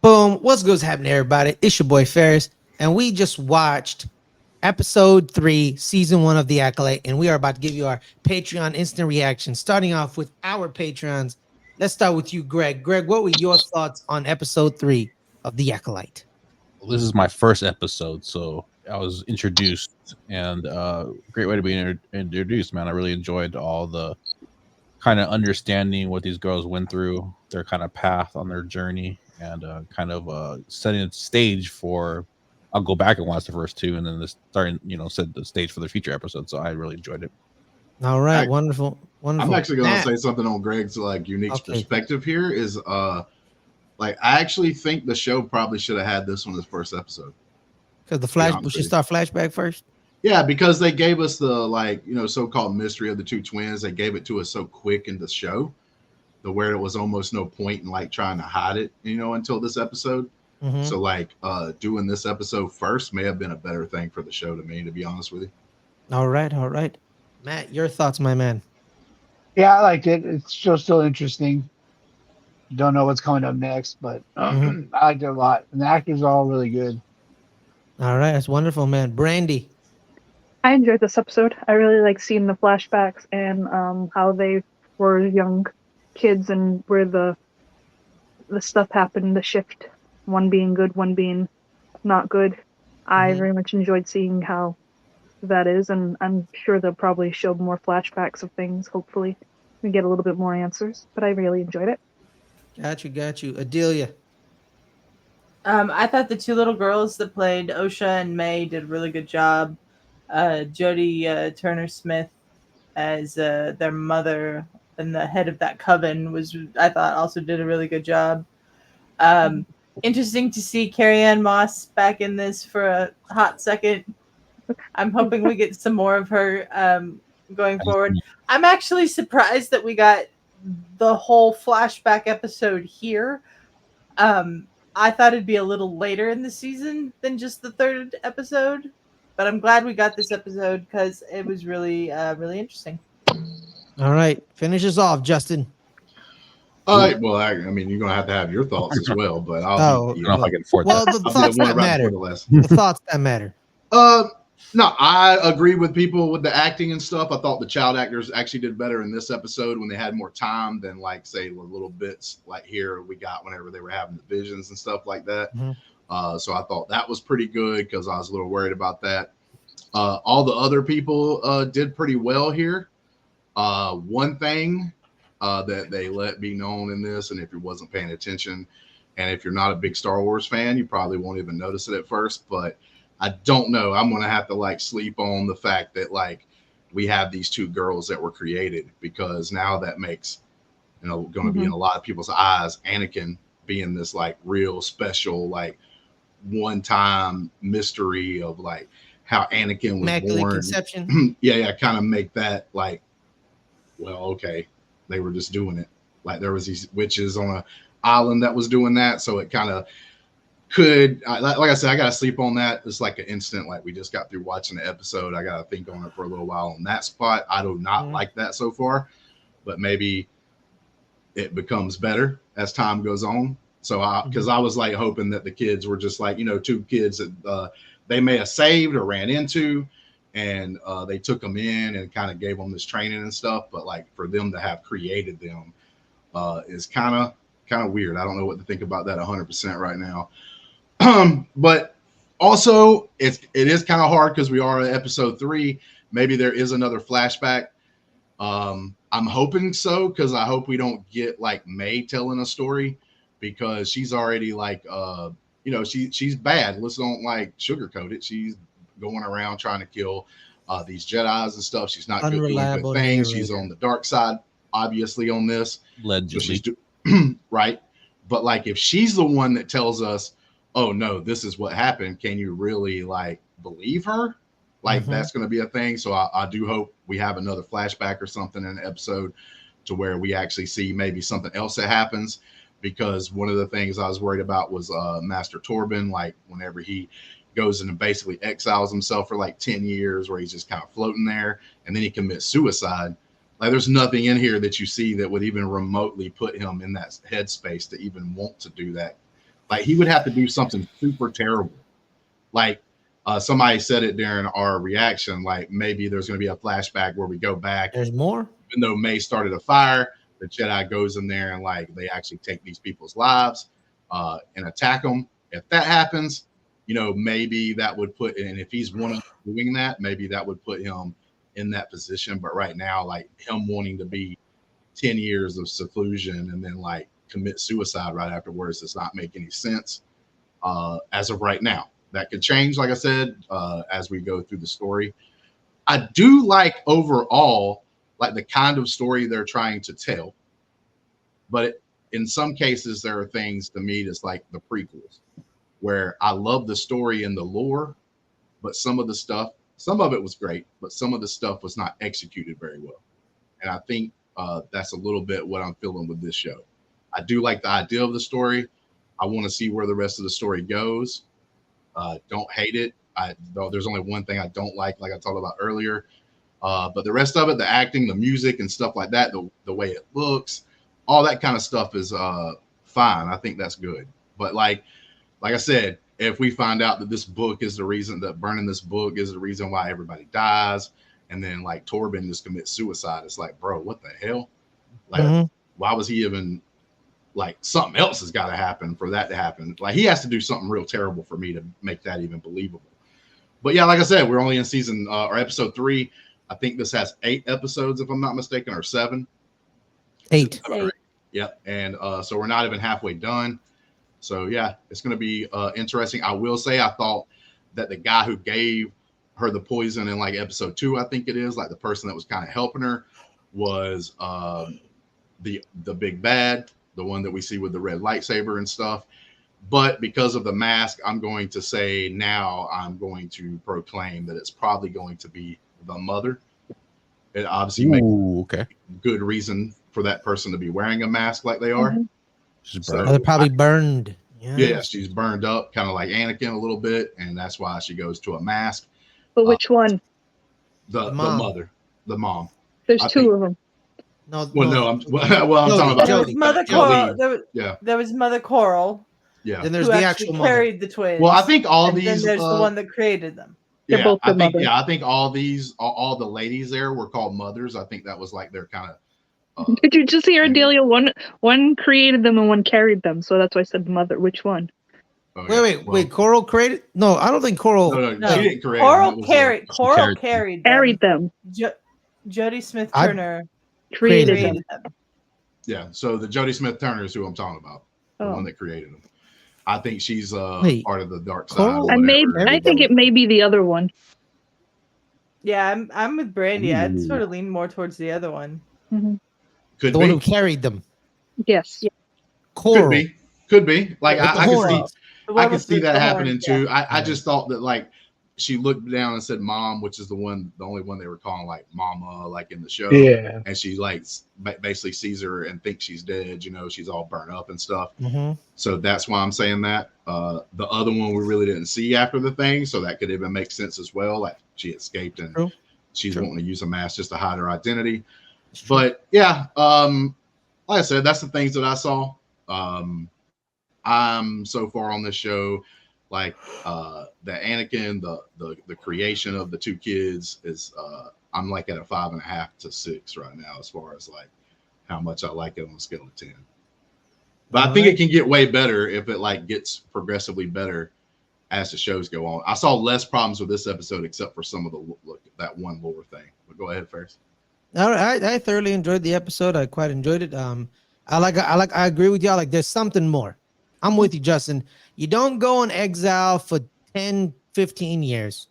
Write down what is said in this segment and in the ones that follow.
Boom. What's good happening, everybody? It's your boy Ferris, and we just watched episode 3, season 1 of The Acolyte, and we are about to give you our Patreon instant reaction, starting off with our Patreons. Let's start with you, Greg. Greg, what were your thoughts on episode 3 of The Acolyte? Well, this is my first episode, so I was introduced, and great way to be introduced, man. I really enjoyed all the kind of understanding what these girls went through, their kind of path on their journey, and setting the stage for. I'll go back and watch the first two, and then set the stage for the future episodes. So I really enjoyed it. All right, wonderful. I'm actually going to say something on Greg's unique perspective here. Is I actually think the show probably should have had this one as first episode. Because we should start flashback first. Yeah, because they gave us the so-called mystery of the two twins. They gave it to us so quick in the show, where it was almost no point in trying to hide it, until this episode. Mm-hmm. So doing this episode first may have been a better thing for the show to me, to be honest with you. All right. Matt, your thoughts, my man. Yeah, I liked it. It's still interesting. Don't know what's coming up next, but I liked it a lot. And the actors are all really good. All right, that's wonderful, man. Brandi. I enjoyed this episode. I really like seeing the flashbacks and how they were young kids and where the stuff happened, the shift, one being good, one being not good. I very much enjoyed seeing how that is, and I'm sure they'll probably show more flashbacks of things. Hopefully we get a little bit more answers, but I really enjoyed it. Got you. Adelia. I thought the two little girls that played Osha and May did a really good job. Jodie Turner-Smith as their mother and the head of that coven I thought also did a really good job. Interesting to see Carrie-Anne Moss back in this for a hot second. I'm hoping we get some more of her going forward. I'm actually surprised that we got the whole flashback episode here. I thought it'd be a little later in the season than just the third episode, but I'm glad we got this episode because it was really, really interesting. All right, finish us off, Justin. All right. Well, I mean, you're gonna have to have your thoughts as well, but the thoughts that matter. The thoughts that matter. No, I agree with people with the acting and stuff. I thought the child actors actually did better in this episode when they had more time than say the little bits here we got whenever they were having the visions and stuff like that. Mm-hmm. So I thought that was pretty good because I was a little worried about that. All the other people did pretty well here. One thing that they let be known in this, and if you wasn't paying attention, and if you're not a big Star Wars fan, you probably won't even notice it at first, but I don't know. I'm going to have to sleep on the fact that we have these two girls that were created, because now that makes, going to be in a lot of people's eyes, Anakin being this real special, one-time mystery of how Anakin was Immaculate born. Conception. yeah. Kind of make that well, okay. They were just doing it. There was these witches on an island that was doing that. So it kind of could, like I said, I got to sleep on that. It's an instant, we just got through watching the episode. I got to think on it for a little while on that spot. I do not like that so far, but maybe it becomes better as time goes on. So because I was hoping that the kids were just two kids that they may have saved or ran into, and they took them in and kind of gave them this training and stuff. But for them to have created them is kind of weird. I don't know what to think about that 100% right now. But also it is kind of hard because we are at episode 3. Maybe there is another flashback. I'm hoping so, because I hope we don't get May telling a story, because she's already she's bad. Let's don't sugarcoat it. She's going around trying to kill these Jedis and stuff. She's not doing good things. She's on the dark side, obviously, on this. Allegedly. So right. But if she's the one that tells us, oh no, this is what happened, can you really believe her? That's going to be a thing. So I do hope we have another flashback or something in the episode to where we actually see maybe something else that happens, because one of the things I was worried about was Master Torben, whenever he goes and basically exiles himself for 10 years, where he's just kind of floating there, and then he commits suicide. There's nothing in here that you see that would even remotely put him in that headspace to even want to do that Like he would have to do something super terrible. Like somebody said it during our reaction, like maybe there's going to be a flashback where we go back. There's more. Even though May started a fire, the Jedi goes in there and like they actually take these people's lives and attack them. If that happens, maybe that would put, and if he's one of doing that, maybe that would put him in that position. But right now, like him wanting to be 10 years of seclusion and then like commit suicide right afterwards does not make any sense as of right now. That could change, like I said, as we go through the story. I do like overall, like the kind of story they're trying to tell. But in some cases, there are things to me that's like the prequels, where I love the story and the lore, but some of it was great, but some of the stuff was not executed very well. And I think that's a little bit what I'm feeling with this show. I do like the idea of the story. I want to see where the rest of the story goes. Don't hate it. There's only one thing I don't like I talked about earlier. But the rest of it, the acting, the music and stuff like that, the way it looks, all that kind of stuff is fine. I think that's good. But like I said, if we find out that this book is the reason, that burning this book is the reason why everybody dies, and then like Torben just commits suicide, it's like, bro, what the hell? Like, why was he even, like, something else has got to happen for that to happen. Like, he has to do something real terrible for me to make that even believable. But yeah, like I said, we're only in season or episode 3. I think this has 8 episodes, if I'm not mistaken, or 7. 8. Yep. And so we're not even halfway done. So yeah, it's going to be interesting. I will say, I thought that the guy who gave her the poison in like episode 2, I think it is, like the person that was kind of helping her, was the big bad, the one that we see with the red lightsaber and stuff. But because of the mask, I'm going to say now I'm going to proclaim that it's probably going to be the mother. It obviously makes good reason for that person to be wearing a mask like they are. So they're probably burned. Yeah, she's burned up, kind of like Anakin a little bit, and that's why she goes to a mask. But which one? The mother, the mom. There's 2 of them. No, I'm talking about. There was Mother Coral. There was Mother Coral. Yeah. Then there's the actual mother. Carried the twins. Well, I think all these. Then there's the one that created them. They're both the mother. I think all the ladies there were called mothers. I think that was like their kind of. Did you just hear Adelia? One created them and one carried them, so that's why I said mother. Which one? Oh, wait. Coral created? No, I don't think Coral. No, she didn't create. Coral carried them. Jodie Smith Turner created them. Yeah, so the Jodie Smith Turner is who I'm talking about, the one that created them. I think she's part of the dark side. I think it may be the other one. Yeah, I'm with Brandi. I'd sort of lean more towards the other one. Mm-hmm. Could the be. one who carried them. Yes. Coral. Could be. Like I can see that happening too. Yeah. I just thought that like she looked down and said mom, which is the only one they were calling like mama, like in the show. Yeah. And she like basically sees her and thinks she's dead. She's all burnt up and stuff. So that's why I'm saying that. The other one we really didn't see after the thing, so that could even make sense as well. Like she escaped and she's wanting to use a mask just to hide her identity. But yeah, like I said, that's the things that I saw. I'm so far on this show, like the Anakin, the creation of the 2 kids is I'm like at a 5.5 to 6 right now, as far as like how much I like it on a scale of 10. But I think it can get way better if it like gets progressively better as the shows go on. I saw less problems with this episode except for some of that one lore thing. But go ahead first. I thoroughly enjoyed the episode. I quite enjoyed it. I agree with y'all. Like, there's something more. I'm with you, Justin. You don't go in exile for 10, 15 years.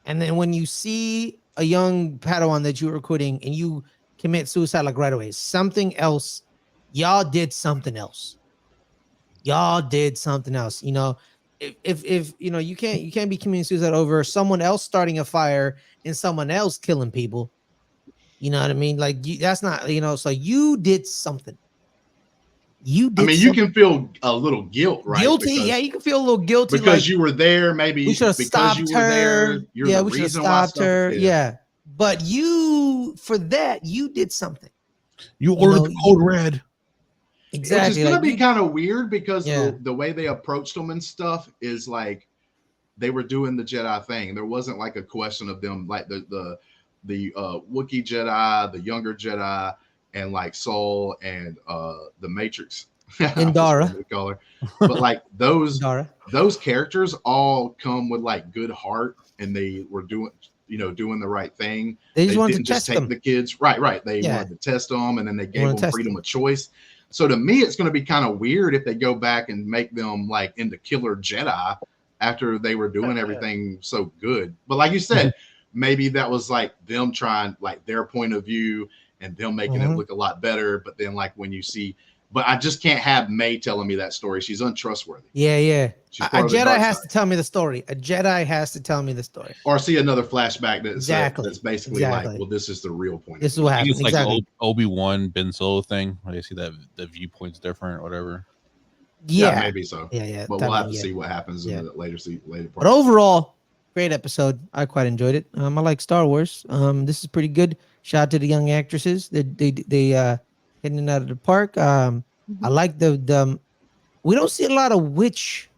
And then when you see a young Padawan that you're recruiting and you commit suicide like right away, something else. Y'all did something else. If you can't be committing suicide over someone else starting a fire and someone else killing people. You know what I mean? Like that's not, so you did something. You can feel a little guilt, right? Guilty, you can feel a little guilty because you were there. Maybe we should have stopped her. We should have stopped her. Yeah, but you did something. You ordered the code red. Exactly. Which is gonna like, be we- kind of weird because Yeah. the way they approached them and stuff is like they were doing the Jedi thing. There wasn't like a question of them like the Wookiee Jedi, the younger Jedi, and like Soul and the Matrix. And Dara. But like those Dara. characters all come with like good heart, and they were doing the right thing. They just wanted to didn't just test take them. the kids. Right. They Yeah. wanted to test them, and then they wanted gave to them test freedom them. of choice. So to me, it's going to be kind of weird if they go back and make them like into killer Jedi after they were doing everything so good. But like you said, maybe that was like them trying like their point of view and them making it look a lot better. But then like when you see, but I just can't have May telling me that story. She's untrustworthy. Yeah. She's A part of the Jedi dark has side. to tell me the story. A Jedi has to tell me the story. Or see another flashback that's Exactly. that's basically Exactly. like, well, this is the real point. This is what I think happened. it's like Exactly. Obi-Wan Ben Solo thing where they see that the viewpoint's different or whatever. Yeah. maybe so. Yeah. But we'll have to see what happens Yeah. in the later part. But overall, great episode. I quite enjoyed it. I like Star Wars. This is pretty good. Shout out to the young actresses. They hitting it out of the park. I like the we don't see a lot of witch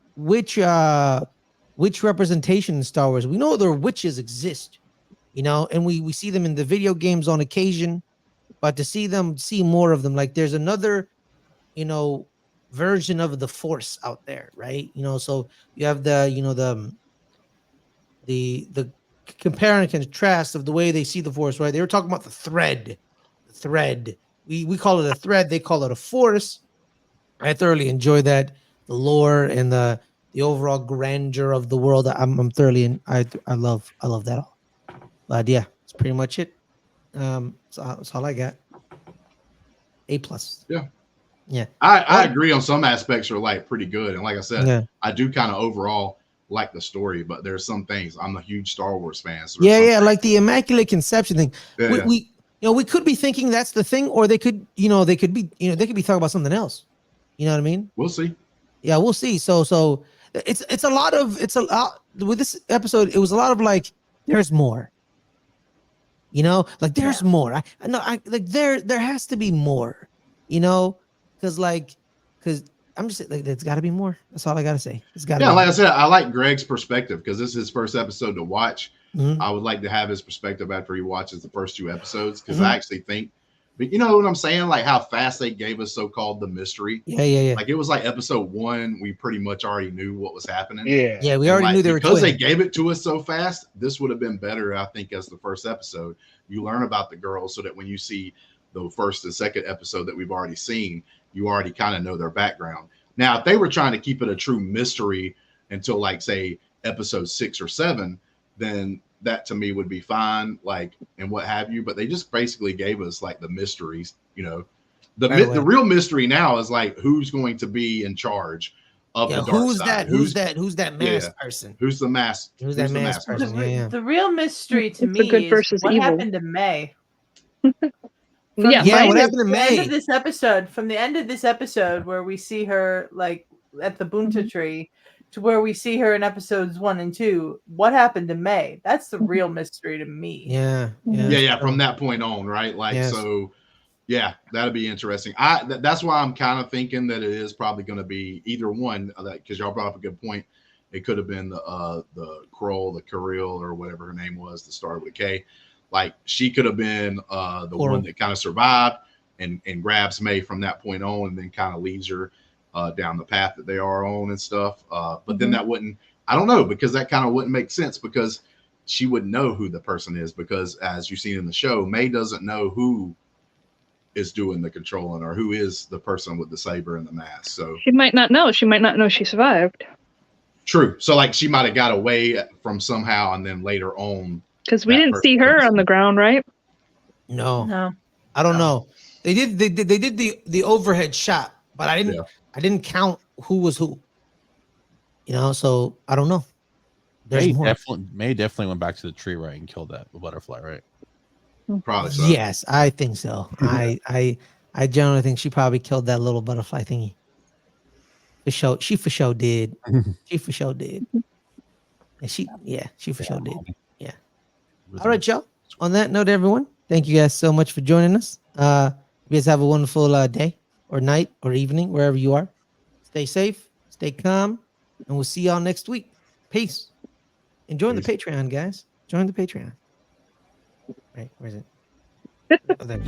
representation in Star Wars. We know there witches exist, and we see them in the video games on occasion, but to see more of them, like there's another, version of the Force out there, right? So you have the compare and contrast of the way they see the Force, right? They were talking about the thread. We call it a thread, they call it a force. I thoroughly enjoy that, the lore and the overall grandeur of the world. I'm thoroughly in. I love that all. But yeah, that's pretty much it. That's all I got. A+. Yeah. I agree on some aspects are like pretty good, and like I said, Yeah. I do kind of overall like the story, but there's some things. I'm a huge Star Wars fan. So Like the Immaculate Conception thing. Yeah, We could be thinking that's the thing, or they could be talking about something else. You know what I mean? we'll see. Yeah, we'll see. So it's a lot with this episode. It was a lot of like, there's more. Like there's more. I like there has to be more. Because I'm just saying, like, there's got to be more. That's all I gotta say. It's got. Yeah, like I said, I like Greg's perspective because this is his first episode to watch. Mhm. I would like to have his perspective after he watches the first 2 episodes because I actually think, but you know what I'm saying, like how fast they gave us so-called the mystery. Yeah. Like it was like episode 1, we pretty much already knew what was happening. Yeah. We already knew they were because twins. they gave it to us so fast. This would have been better, I think, as the first episode. You learn about the girls so that when you see the first and second episode that we've already seen, you already kind of know their background. Now, if they were trying to keep it a true mystery until like say episode 6 or 7, then that to me would be fine, like, and what have you. But they just basically gave us like the mysteries, the real mystery now is like who's going to be in charge of the dark side. Who's that masked person? Who's the mask? Who's that masked person? Yeah. The real mystery to It's the me good is versus what evil. happened to May. Yeah, Yeah, mine what is- happened to From the end May? of this episode, from the end of this episode where we see her like at the Bunta tree to where we see her in episodes 1 and 2, what happened to May? That's the real mystery to me. Yeah. From that point on, right? Like, Yes. so yeah, that'll be interesting. That's why I'm kind of thinking that it is probably going to be either one, because y'all brought up a good point. It could have been the Kroll, the Kirill, or whatever her name was, that started with a K. Like, she could have been the one that kind of survived and grabs May from that point on, and then kind of leads her down the path that they are on and stuff. But then that wouldn't, I don't know, because that kind of wouldn't make sense, because she wouldn't know who the person is, because as you've seen in the show, May doesn't know who is doing the controlling or who is the person with the saber and the mask. So She might not know. She might not know she survived. true. So like she might have got away from somehow, and then later on, Because we that didn't see person her comes on the in. ground, right? No. I don't know. They did the overhead shot, but I didn't count who was who. So I don't know. There's May more. definitely went back to the tree, right, and killed that butterfly, right? Probably so. Yes, I think so. I generally think she probably killed that little butterfly thingy. She for sure did. She for sure did. And she for sure did. Yeah. All right, y'all. On that note, everyone, thank you guys so much for joining us. You guys have a wonderful day. or night or evening, wherever you are. Stay safe, stay calm, and we'll see y'all next week. Peace. And join the Patreon, guys. Join the Patreon. Right, where is it? Oh, there.